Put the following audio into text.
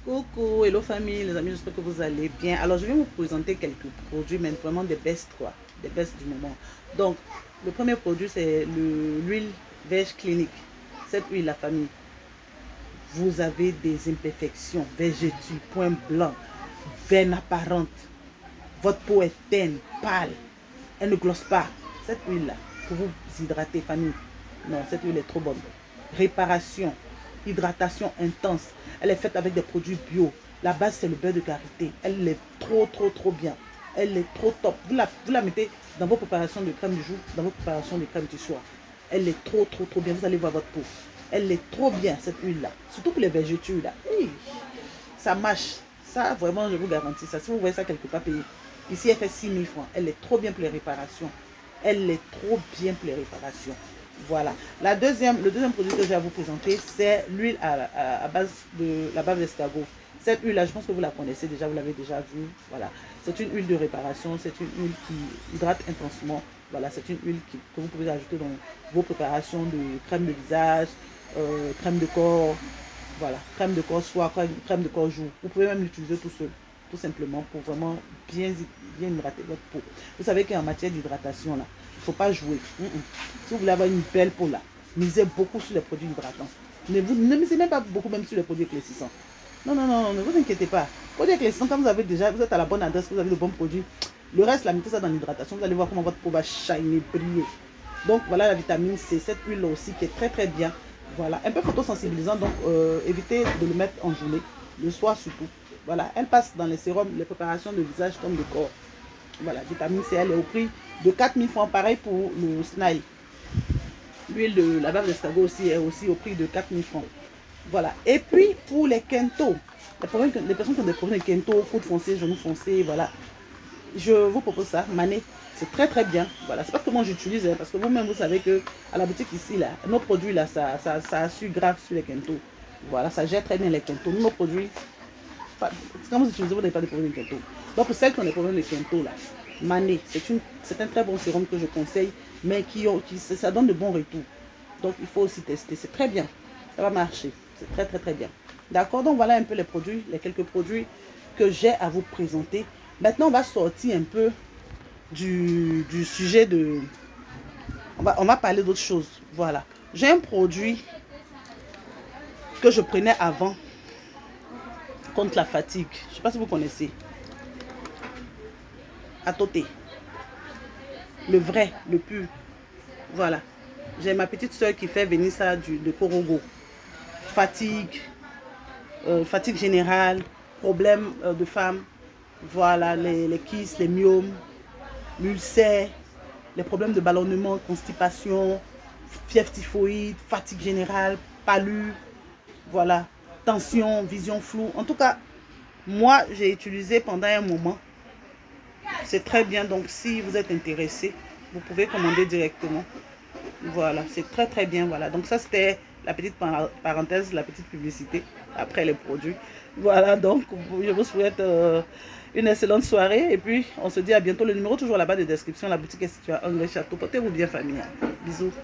Coucou, hello famille, les amis, j'espère que vous allez bien. Alors, je vais vous présenter quelques produits, mais vraiment des best, quoi, des best du moment. Donc, le premier produit, c'est l'huile Verge Clinique. Cette huile, la famille, vous avez des imperfections, végétudes, points blancs, veines apparentes, votre peau est teinte, pâle, elle ne glosse pas. Cette huile-là, pour vous hydrater, famille, non, cette huile est trop bonne. Réparation, hydratation intense. Elle est faite avec des produits bio. La base, c'est le beurre de karité. Elle est trop bien. Elle est trop top. Vous la mettez dans vos préparations de crème du jour, dans vos préparations de crème du soir. Elle est trop bien. Vous allez voir votre peau. Elle est trop bien, cette huile-là. Surtout pour les végétudes, là. Hey, ça marche. Ça, vraiment, je vous garantis ça. Si vous voyez ça quelque part payé. Ici, elle fait 6 000 francs. Elle est trop bien pour les réparations. Elle est trop bien pour les réparations. Voilà. Le deuxième produit que je vais vous présenter, c'est l'huile à base de la bave d'escargot. Cette huile-là, je pense que vous la connaissez déjà, vous l'avez déjà vue. Voilà. C'est une huile de réparation, c'est une huile qui hydrate intensement. Voilà, c'est une huile que vous pouvez ajouter dans vos préparations de crème de visage, crème de corps. Voilà, crème de corps soir, crème de corps jour. Vous pouvez même l'utiliser tout seul, tout simplement pour vraiment bien hydrater votre peau. Vous savez qu'en matière d'hydratation, là, il ne faut pas jouer. Si vous voulez avoir une belle peau, là, misez beaucoup sur les produits hydratants. Ne misez même pas beaucoup même sur les produits éclaircissants. Non, ne vous inquiétez pas. Produits éclaircissants, quand vous êtes à la bonne adresse, vous avez de bons produits. Le reste, là, mettez ça dans l'hydratation. Vous allez voir comment votre peau va shiner, briller. Donc, voilà la vitamine C. Cette huile aussi qui est très bien. Voilà, un peu photosensibilisant, donc évitez de le mettre en journée, le soir surtout. Voilà, elle passe dans les sérums, les préparations de visage comme de corps. Voilà, vitamine C, elle est au prix de 4 000 francs, pareil pour le snail. L'huile de la bave d'escargot aussi est aussi au prix de 4 000 francs. Voilà, et puis pour les quintos, les personnes qui ont des problèmes de quintos, coude foncé, genou foncé, voilà. Je vous propose ça, Mané. C'est très bien. Voilà, c'est pas que moi j'utilise, hein, parce que vous-même vous savez que à la boutique ici, là, nos produits là, ça assure grave sur les quintos. Voilà, ça gère très bien les quintos. Nos produits, quand vous utilisez, vous n'avez pas de problème de quintos. Donc pour celles qui ont des problèmes de quintos là, Mané, c'est un très bon sérum que je conseille, mais ça donne de bons retours. Donc il faut aussi tester. C'est très bien. Ça va marcher. C'est très bien. D'accord, donc voilà un peu les produits, les quelques produits que j'ai à vous présenter. Maintenant, on va sortir un peu du sujet de... On va parler d'autre chose. Voilà. J'ai un produit que je prenais avant contre la fatigue. Je ne sais pas si vous connaissez. Atoté. Le vrai, le pur. Voilà. J'ai ma petite soeur qui fait venir ça de Korogo. Fatigue. Fatigue générale. Problème de femme. Voilà, les kystes, les myomes, l'ulcère, les problèmes de ballonnement, constipation, fièvre typhoïde, fatigue générale, pâlure, voilà, tension, vision floue. En tout cas, moi, j'ai utilisé pendant un moment. C'est très bien, donc si vous êtes intéressé, vous pouvez commander directement. Voilà, c'est très bien, voilà. Donc ça, c'était la petite parenthèse, la petite publicité après les produits. Voilà, donc je vous souhaite une excellente soirée et puis on se dit à bientôt. Le numéro toujours là-bas de description. La boutique est située à Anglais Château. Portez-vous bien, famille. Bisous.